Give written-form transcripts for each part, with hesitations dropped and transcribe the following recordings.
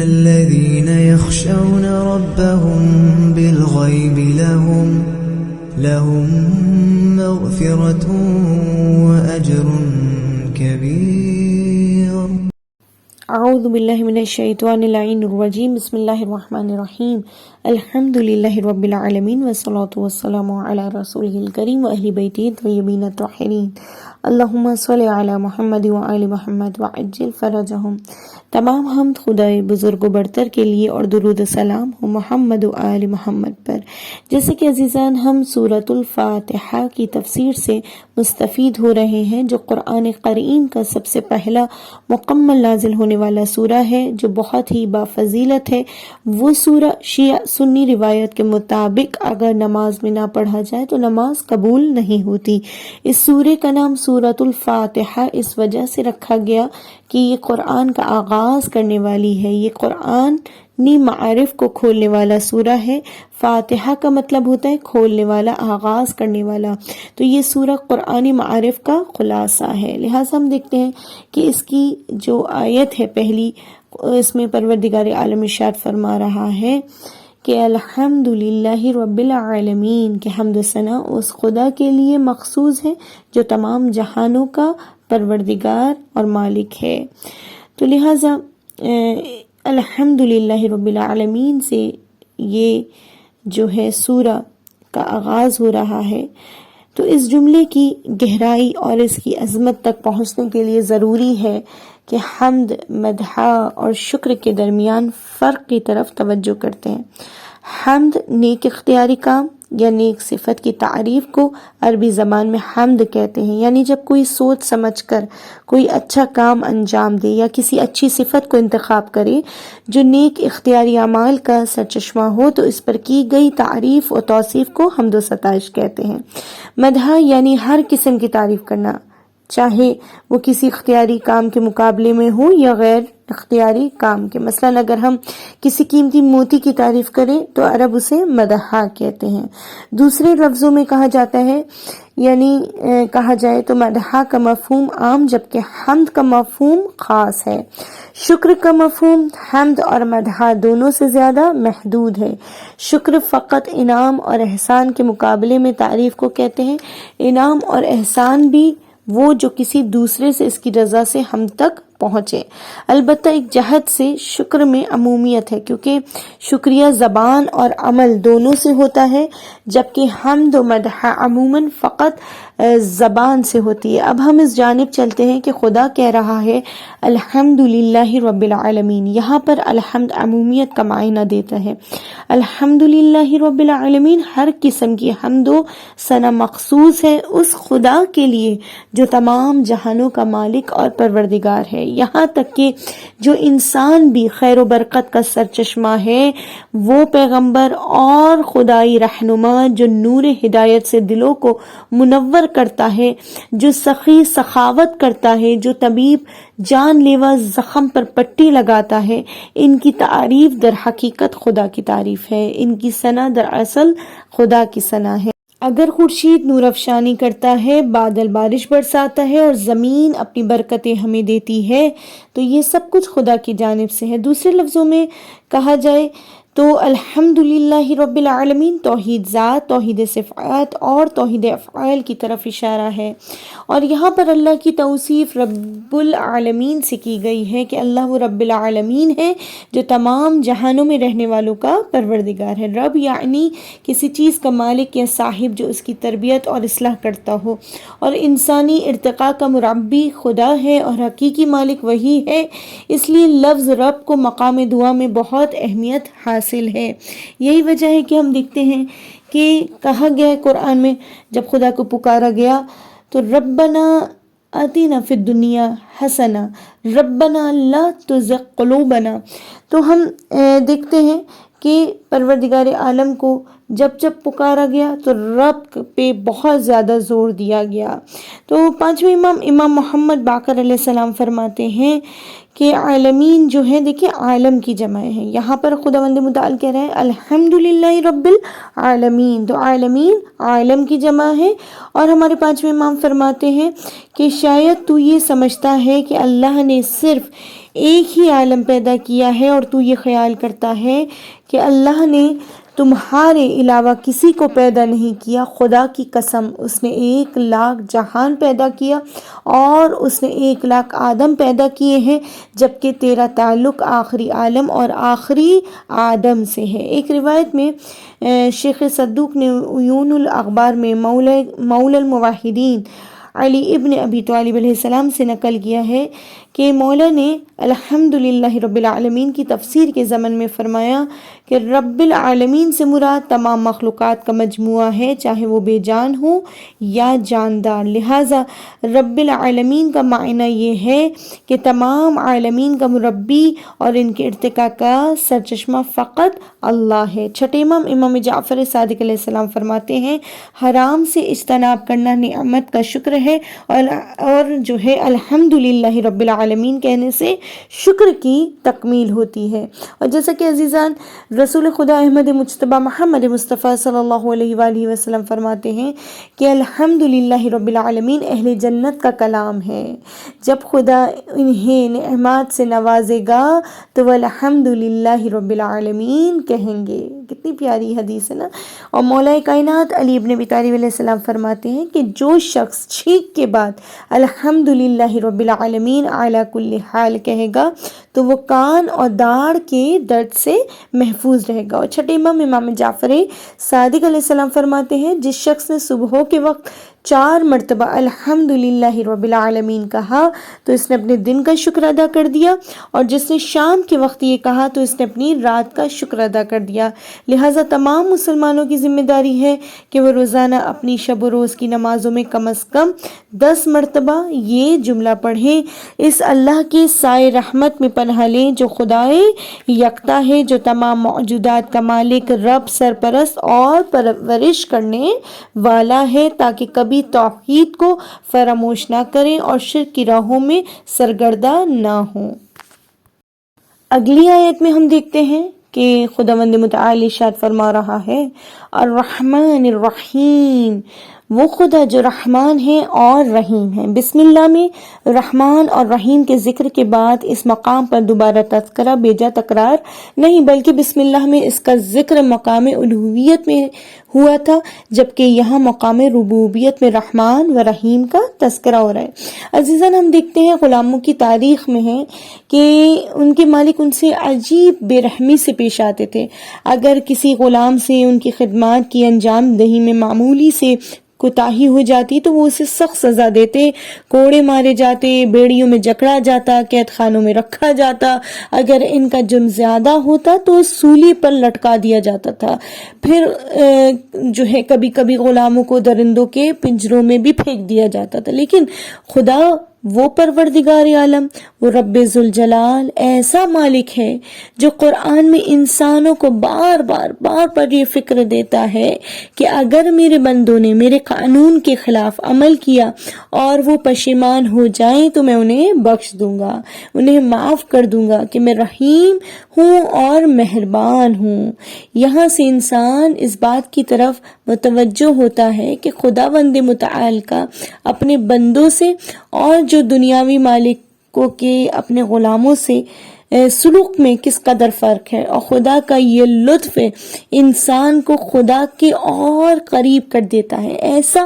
الذين يخشون ربهم بالغيب لهم مغفرة وأجر كبير. اعوذ باللہ من الشیطان اللعین الرجیم. بسم اللہ الرحمن الرحیم. الحمد للہ رب العالمین والصلاة والسلام علی رسولہ الکریم و اہل بیتہ الطیبین الطاہرین. اللہم صلی علی محمد و آل محمد وعجل فرجہم. تمام حمد خدائے بزرگ و برتر کے لیے اور درود و سلام ہو محمد و آل محمد پر. جیسے کہ عزیزان ہم سورۃ الفاتحہ کی تفسیر سے مستفید ہو رہے ہیں، جو قرآن کریم کا سب سے پہلا مکمل نازل ہونے والا سورہ ہے، جو بہت ہی بافضیلت ہے. وہ سورہ شیعہ سنی روایت کے مطابق اگر نماز میں نہ پڑھا جائے تو نماز قبول نہیں ہوتی. اس سورے کا نام سورۃ الفاتحہ اس وجہ سے رکھا گیا کہ یہ قرآن کا آغاز کرنے والی ہے. یہ قرآن نی معارف کو کھولنے والا سورہ ہے. فاتحہ کا مطلب ہوتا ہے کھولنے والا، آغاز کرنے والا. تو یہ سورہ قرآنی معارف کا خلاصہ ہے. لہٰذا ہم دیکھتے ہیں کہ اس کی جو آیت ہے پہلی، اس میں پروردگار عالم ارشاد فرما رہا ہے کہ الحمد للہ رب العالمین، کہ حمد و ثنا اس خدا کے لیے مخصوص ہے جو تمام جہانوں کا پروردگار اور مالک ہے. تو لہٰذا الحمد للہ رب العالمین سے یہ جو ہے سورہ کا آغاز ہو رہا ہے. تو اس جملے کی گہرائی اور اس کی عظمت تک پہنچنے کے لیے ضروری ہے کہ حمد، مدح اور شکر کے درمیان فرق کی طرف توجہ کرتے ہیں. حمد نیک اختیاری کام یا نیک صفت کی تعریف کو عربی زبان میں حمد کہتے ہیں، یعنی جب کوئی سوچ سمجھ کر کوئی اچھا کام انجام دے یا کسی اچھی صفت کو انتخاب کرے جو نیک اختیاری اعمال کا سرچشمہ ہو، تو اس پر کی گئی تعریف و توصیف کو حمد و ستائش کہتے ہیں. مدح یعنی ہر قسم کی تعریف کرنا، چاہے وہ کسی اختیاری کام کے مقابلے میں ہو یا غیر اختیاری کام کے. مثلا اگر ہم کسی قیمتی موتی کی تعریف کریں تو عرب اسے مدح کہتے ہیں. دوسرے لفظوں میں کہا جاتا ہے، یعنی کہا جائے تو مدح کا مفہوم عام جبکہ حمد کا مفہوم خاص ہے. شکر کا مفہوم حمد اور مدح دونوں سے زیادہ محدود ہے. شکر فقط انعام اور احسان کے مقابلے میں تعریف کو کہتے ہیں. انعام اور احسان بھی وہ جو کسی دوسرے سے اس کی رضا سے ہم تک پہنچے. البتہ ایک جہت سے شکر میں عمومیت ہے، کیونکہ شکریہ زبان اور عمل دونوں سے ہوتا ہے، جبکہ حمد و مدح عموماً فقط زبان سے ہوتی ہے. اب ہم اس جانب چلتے ہیں کہ خدا کہہ رہا ہے الحمد للہ رب العالمین. یہاں پر الحمد عمومیت کا معنی دیتا ہے. الحمد للہ رب العالمین، ہر قسم کی حمد و ثنا مخصوص ہے اس خدا کے لیے جو تمام جہانوں کا مالک اور پروردگار ہے. یہاں تک کہ جو انسان بھی خیر و برکت کا سرچشمہ ہے، وہ پیغمبر اور خدائی رہنما جو نور ہدایت سے دلوں کو منور کرتا ہے، جو سخی سخاوت کرتا ہے، جو طبیب جان لیوا زخم پر پٹی لگاتا ہے، ان کی تعریف در حقیقت خدا کی تعریف ہے. ان کی ثنا دراصل خدا کی ثنا ہے. اگر خورشید نور افشانی کرتا ہے، بادل بارش برساتا ہے اور زمین اپنی برکتیں ہمیں دیتی ہے، تو یہ سب کچھ خدا کی جانب سے ہے. دوسرے لفظوں میں کہا جائے تو الحمدللہ رب العالمین توحید ذات، توحید صفات اور توحید افعال کی طرف اشارہ ہے. اور یہاں پر اللہ کی توصیف رب العالمین سے کی گئی ہے کہ اللہ وہ رب العالمین ہے جو تمام جہانوں میں رہنے والوں کا پروردگار ہے. رب یعنی کسی چیز کا مالک یا صاحب جو اس کی تربیت اور اصلاح کرتا ہو، اور انسانی ارتقاء کا مربی خدا ہے اور حقیقی مالک وہی ہے. اس لیے لفظ رب کو مقام دعا میں بہت اہمیت حاصل ہے. یہی وجہ ہے کہ ہم دیکھتے ہیں کہ کہا گیا ہے قرآن میں، جب خدا کو پکارا گیا تو ربنا آتینا فی الدنیا حسنہ ربنا لا تزغ قلوبنا. تو ہم دیکھتے ہیں کہ پروردگار عالم کو جب جب پکارا گیا تو رب پہ بہت زیادہ زور دیا گیا۔ تو پانچویں امام محمد باقر علیہ السلام فرماتے ہیں کہ عالمین جو ہے، دیکھیں عالم کی جمع ہے، یہاں پر خداوند متعال کہہ رہے ہیں الحمدللہ رب العالمین، تو عالمین عالم کی جمع ہے۔ اور ہمارے پانچویں امام فرماتے ہیں کہ شاید تو یہ سمجھتا ہے کہ اللہ نے صرف ایک ہی عالم پیدا کیا ہے اور تو یہ خیال کرتا ہے کہ اللہ نے تمہارے علاوہ کسی کو پیدا نہیں کیا۔ خدا کی قسم، اس نے 1,00,000 جہان پیدا کیا اور اس نے 1,00,000 آدم پیدا کیے ہیں، جبکہ تیرا تعلق آخری عالم اور آخری آدم سے ہے۔ ایک روایت میں شیخ صدوق نے عیون الاخبار میں مولا الموحدین علی ابن ابی طالب علیہ السلام سے نقل کیا ہے کہ مولا نے الحمدللہ رب العالمین کی تفسیر کے ضمن میں فرمایا کہ رب العالمین سے مراد تمام مخلوقات کا مجموعہ ہے، چاہے وہ بے جان ہو یا جاندار۔ لہٰذا رب العالمین کا معنی یہ ہے کہ تمام عالمین کا مربی اور ان کے ارتقاء کا سرچشمہ فقط اللہ ہے۔ چھٹے امام جعفر صادق علیہ السلام فرماتے ہیں حرام سے اجتناب کرنا نعمت کا شکر ہے، اور جو ہے الحمدللہ رب العالمین کہنے سے شکر کی تکمیل ہوتی ہے۔ اور جیسا کہ عزیزان رسول خدا احمد مجتبی محمد مصطفیٰ صلی اللہ علیہ وآلہ وسلم فرماتے ہیں کہ الحمدللہ رب العالمین اہل جنت کا کلام ہے۔ جب خدا انہیں نعمات سے نوازے گا تو وہ الحمدللہ رب العالمین کہیں گے۔ کتنی پیاری حدیث ہے نا۔ اور مولا کائنات علی ابن ابی طالب علیہ السلام فرماتے ہیں کہ جو شخص چھینک کے بعد الحمدللہ رب العالمین علی کل حال کہے گا تو وہ کان اور داڑھ کے درد سے محفوظ رہے گا۔ اور چھٹے امام جعفر صادق علیہ السلام فرماتے ہیں جس شخص نے صبح کے وقت 4 مرتبہ الحمدللہ رب العالمین کہا تو اس نے اپنے دن کا شکر ادا کر دیا، اور جس نے شام کے وقت یہ کہا تو اس نے اپنی رات کا شکر ادا کر دیا۔ لہٰذا تمام مسلمانوں کی ذمہ داری ہے کہ وہ روزانہ اپنی شب و روز کی نمازوں میں کم از کم 10 مرتبہ یہ جملہ پڑھیں، اس اللہ کے سائے رحمت میں پناہ لیں جو خدائے یکتا ہے، جو تمام موجودات کا مالک، رب، سرپرست اور پرورش کرنے والا ہے، تاکہ کبھی توحید کو فراموش نہ کریں اور شرک کی راہوں میں سرگردہ نہ ہوں۔ اگلی آیت میں ہم دیکھتے ہیں کہ خداوند متعال ارشاد فرما رہا ہے الرحمن الرحیم، وہ خدا جو رحمان ہے اور رحیم ہے۔ بسم اللہ میں رحمان اور رحیم کے ذکر کے بعد اس مقام پر دوبارہ تذکرہ بیجا تکرار نہیں، بلکہ بسم اللہ میں اس کا ذکر مقام الوہیت میں ہوا تھا، جبکہ یہاں مقام ربوبیت میں رحمان و رحیم کا تذکرہ ہو رہا ہے۔ عزیزان ہم دیکھتے ہیں غلاموں کی تاریخ میں ہے کہ ان کے مالک ان سے عجیب بے رحمی سے پیش آتے تھے۔ اگر کسی غلام سے ان کی خدمات کی انجام دہی میں معمولی سے کوتاہی ہو جاتی تو وہ اسے سخت سزا دیتے، کوڑے مارے جاتے، بیڑیوں میں جکڑا جاتا، قید خانوں میں رکھا جاتا، اگر ان کا جرم زیادہ ہوتا تو سولی پر لٹکا دیا جاتا تھا۔ پھر جو ہے کبھی کبھی غلاموں کو درندوں کے پنجروں میں بھی پھینک دیا جاتا تھا۔ لیکن خدا وہ پروردگار عالم، وہ رب ذوالجلال ایسا مالک ہے جو قرآن میں انسانوں کو بار بار یہ فکر دیتا ہے کہ اگر میرے بندوں نے میرے قانون کے خلاف عمل کیا اور وہ پشیمان ہو جائیں تو میں انہیں بخش دوں گا، انہیں معاف کر دوں گا کہ میں رحیم ہوں اور مہربان ہوں۔ یہاں سے انسان اس بات کی طرف متوجہ ہوتا ہے کہ خداوند متعال کا اپنے بندوں سے اور جو دنیاوی مالکوں کے اپنے غلاموں سے سلوک میں کس قدر فرق ہے، اور خدا کا یہ لطف انسان کو خدا کے اور قریب کر دیتا ہے، ایسا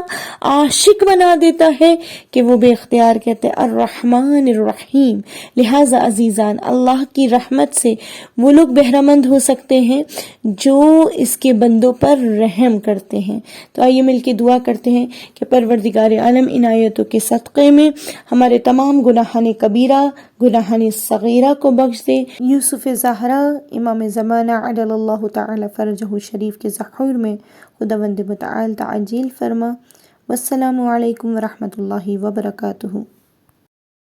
عاشق بنا دیتا ہے کہ وہ بے اختیار کہتے ہیں الرحمن الرحیم۔ لہٰذا عزیزان اللہ کی رحمت سے وہ لوگ بہرمند ہو سکتے ہیں جو اس کے بندوں پر رحم کرتے ہیں۔ تو آئیے مل کے دعا کرتے ہیں کہ پروردگار عالم ان آیتوں کے صدقے میں ہمارے تمام گناہان کبیرہ، گناہان صغیرہ کو بخش دے۔ یوسف زہرا امام زمانہ عجل اللہ تعالی فرجہ شریف کے ظہور میں خداوند متعال تعجیل فرما۔ والسلام علیکم ورحمۃ اللہ وبرکاتہ۔